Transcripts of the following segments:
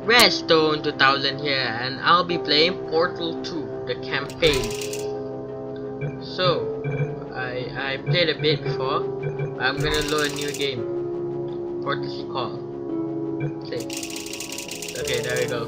Redstone 2000 here, and I'll be playing Portal 2, the campaign. So, I played a bit before. I'm gonna load a new game. Courtesy call. Play. Okay, there we go.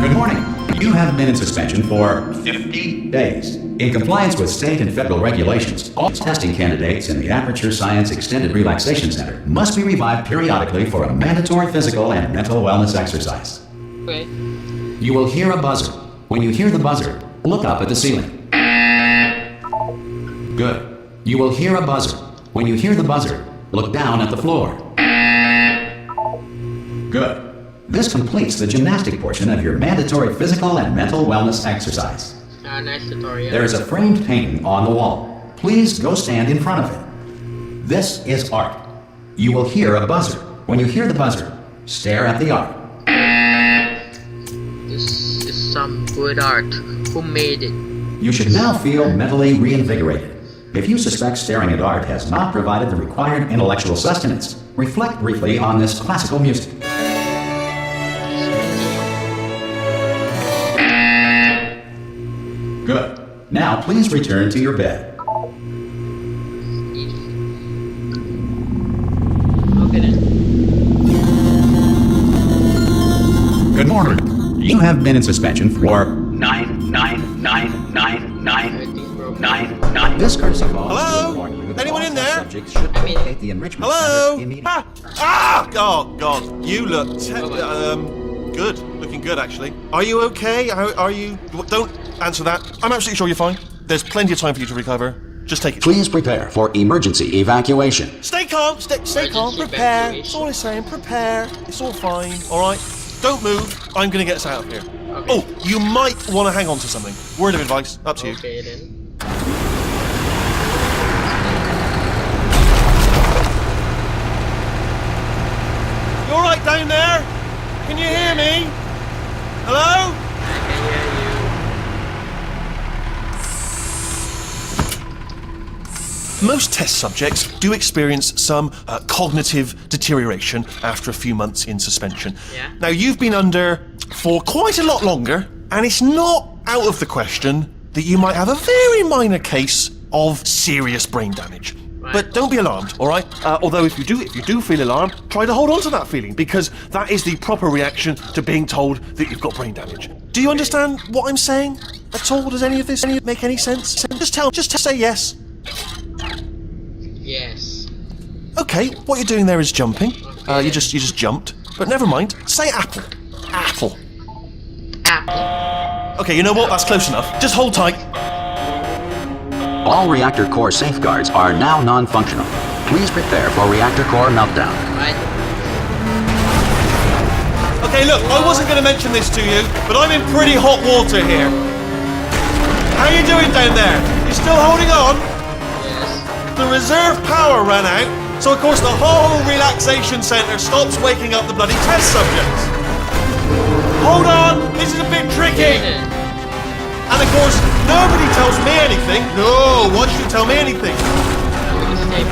Good morning. You have been in suspension for 50 days. In compliance with state and federal regulations, all testing candidates in the Aperture Science Extended Relaxation Center must be revived periodically for a mandatory physical and mental wellness exercise. Okay. You will hear a buzzer. When you hear the buzzer, look up at the ceiling. Good. You will hear a buzzer. When you hear the buzzer, look down at the floor. Good. This completes the gymnastic portion of your mandatory physical and mental wellness exercise. Nice tutorial. There is a framed painting on the wall. Please go stand in front of it. This is art. You will hear a buzzer. When you hear the buzzer, stare at the art. This is some good art. Who made it? You should now feel mentally reinvigorated. If you suspect staring at art has not provided the required intellectual sustenance, reflect briefly on this classical music. Good. Now please return to your bed. Okay then. Good morning. You have been in suspension for everything's broken. This courtesy call. Hello? Anyone in there? Subjects should locate the enrichment Hello? center immediately. Oh, God. You look good. Looking good, actually. Are you okay? Are you... Don't answer that. I'm absolutely sure you're fine. There's plenty of time for you to recover. Just take it. Please prepare for emergency evacuation. Stay calm. Stay calm. Emergency Prepare. evacuation. That's all I'm saying. Prepare. It's all fine. All right? Don't move. I'm going to get us out of here. Okay. Oh, you might want to hang on to something. Word of advice. Up to you. Okay then. You all right down there? Can you hear me? Hello? I can hear Most test subjects do experience some cognitive deterioration after a few months in suspension. Yeah. Now, you've been under for quite a lot longer, and it's not out of the question that you might have a very minor case of serious brain damage. Right. But don't be alarmed, all right? Although if you do feel alarmed, try to hold on to that feeling, because that is the proper reaction to being told that you've got brain damage. Do you understand what I'm saying at all? Does any of this make any sense? Just say yes. you. Yes. Okay, what you're doing there is jumping. You just jumped. But never mind. Say apple. Apple. Apple. Okay, you know what? That's close enough. Just hold tight. All reactor core safeguards are now non-functional. Please prepare for reactor core meltdown. Right. Okay, look, I wasn't going to mention this to you, but I'm in pretty hot water here. How you doing down there? You still holding on? Yes. The reserve power ran out, so of course the whole relaxation centre stops waking up the bloody test subjects. Hold on, this is a bit tricky. And of course, nobody tells me anything. No, why should you tell me anything?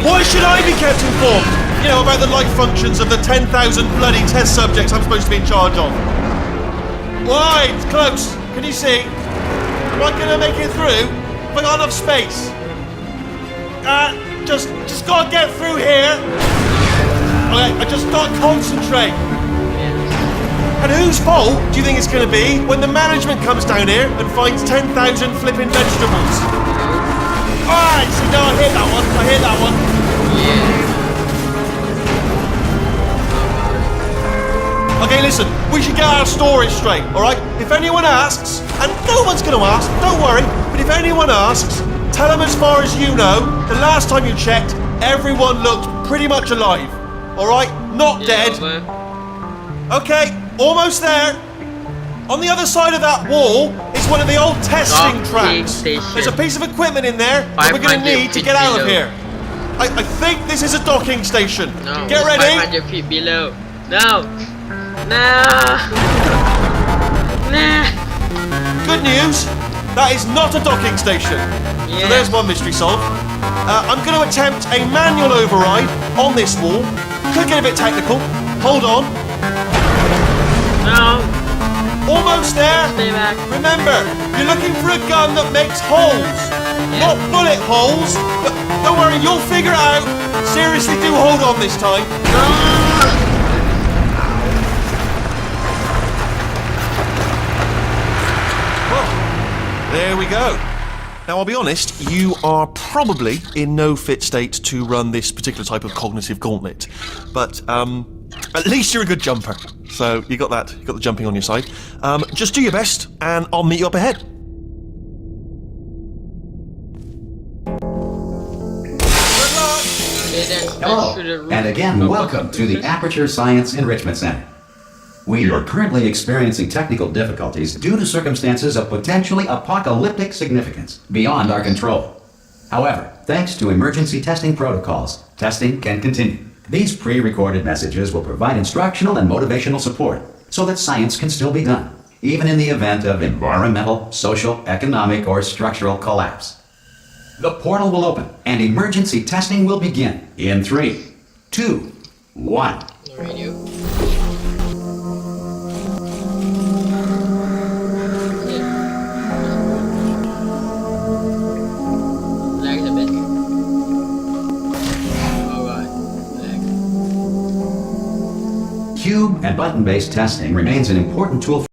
Why should I be kept informed? You know, about the life functions of the 10,000 bloody test subjects I'm supposed to be in charge of. Why? It's close. Can you see? Am I gonna make it through? Have I got enough space? Just gotta get through here. Okay, I just gotta concentrate. And whose fault do you think it's going to be when the management comes down here and finds 10,000 flipping vegetables? Alright, so now I hit that one. I hit that one. Yeah. Okay, listen, we should get our story straight, alright? If anyone asks, and no one's gonna ask, don't worry, but if anyone asks, tell them as far as you know, the last time you checked, everyone looked pretty much alive. Alright? Not dead. Man. Okay, almost there. On the other side of that wall is one of the old testing Docking tracks. station. There's a piece of equipment in there that we're gonna 500 need to feet get out of below. here. I think this is a docking station. No, Get it's ready. 500 feet below. No. No. Nah. Good news, that is not a docking station. So Yeah. there's one mystery solved. I'm going to attempt a manual override on this wall. Could get a bit technical. Hold on. No. Almost there. Stay back. Remember, you're looking for a gun that makes holes. Not bullet holes. But don't worry, you'll figure it out. Seriously, do hold on this time. Well, there we go. Now, I'll be honest, you are probably in no fit state to run this particular type of cognitive gauntlet. But, at least you're a good jumper. So, you got the jumping on your side. Just do your best, and I'll meet you up ahead. Hello, and again, welcome to the Aperture Science Enrichment Center. We are currently experiencing technical difficulties due to circumstances of potentially apocalyptic significance beyond our control. However, thanks to emergency testing protocols, testing can continue. These pre-recorded messages will provide instructional and motivational support so that science can still be done, even in the event of environmental, social, economic, or structural collapse. The portal will open and emergency testing will begin in 3, 2, 1. Radio. Lags a bit. Alright. Lag. Cube and button-based testing remains an important tool